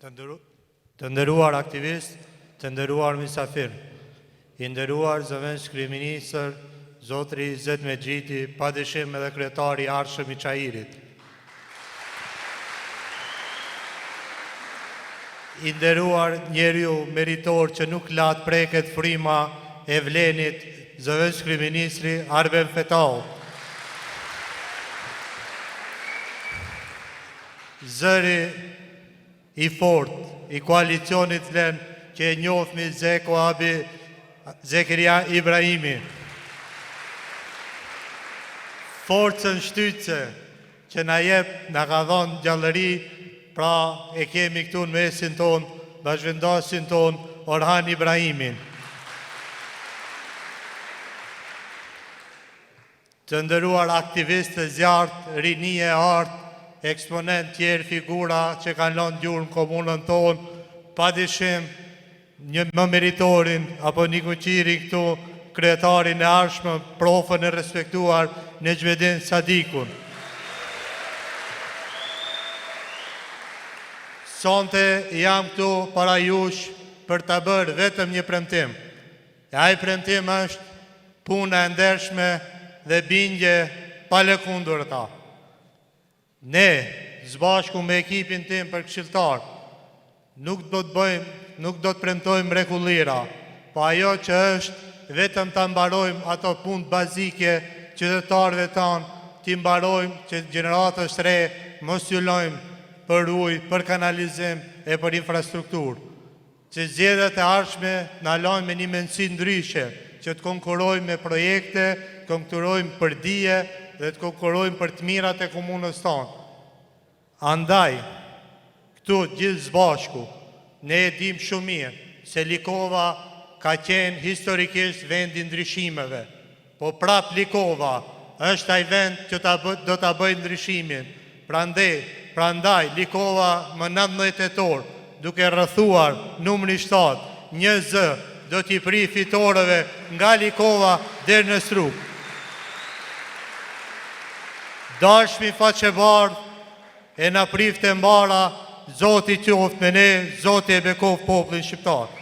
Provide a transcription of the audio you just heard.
Të nderuar aktivist, të nderuar mysafir, i nderuar zëvendës kryeministër, Zotri Izzet Mexhiti, padyshim edhe kryetari i ardhshëm i Çajirit. I nderuar njeriu meritor që nuk lat preket frima e vlenit, zëvendës kryeministri Arben Fetau. Zëri i fort i koalicionit vlen që e njohmi Zeko Abi Zekeria Ibrahimi. Forcën shtytse që na ka dhënë gjallëri, pra e kemi këtu në mesin ton, bashkëvendasin ton, Orhan Ibrahimin. Të nderuar aktivistë, zjarrt, rinie e artë, eksponent tjerë figura që kanë lënë gjurmë komunën tonë, padyshim një më meritorin apo një kuqiri këtu, kryetarin e ardhshëm, profën e respektuar Nexhmedin Sadikun. Sonte jam këtu para jush për të bërë vetëm një premtim. E ai premtim është puna e ndershme dhe bindje pa lëkundërta. Ne, zbashku me ekipin tim për këshilltar, nuk do të premtojmë mrekullira, po ajo që është vetëm të mbarojmë ato punë bazike qytetarëve tanë, të mbarojmë që gjeneratës re mos jullojmë për ujë, për kanalizim e për infrastrukturë. Që zgjedhjet e ardhshme na lajnë me një mendësi ndryshe, që të konkurrojmë me projekte, konkurrojmë për dije dhe të konkurrojmë për të mirat e komunës tonë. Andaj, këtu gjithë zbashku, ne e dim shumë mirë se Likova ka qenë historikisht vendi ndryshimeve, po prap Likova është ai vend që do ta bëjë ndryshimin. Prandaj Likova më 19 tetor, duke rrethuar numri 7, një zë do t'i pri fitoreve nga Likova deri në Struk. Dashmi faqebardh e na prifte mbara, Zoti qoftë me ne, Zoti e bekov popullin shqiptar.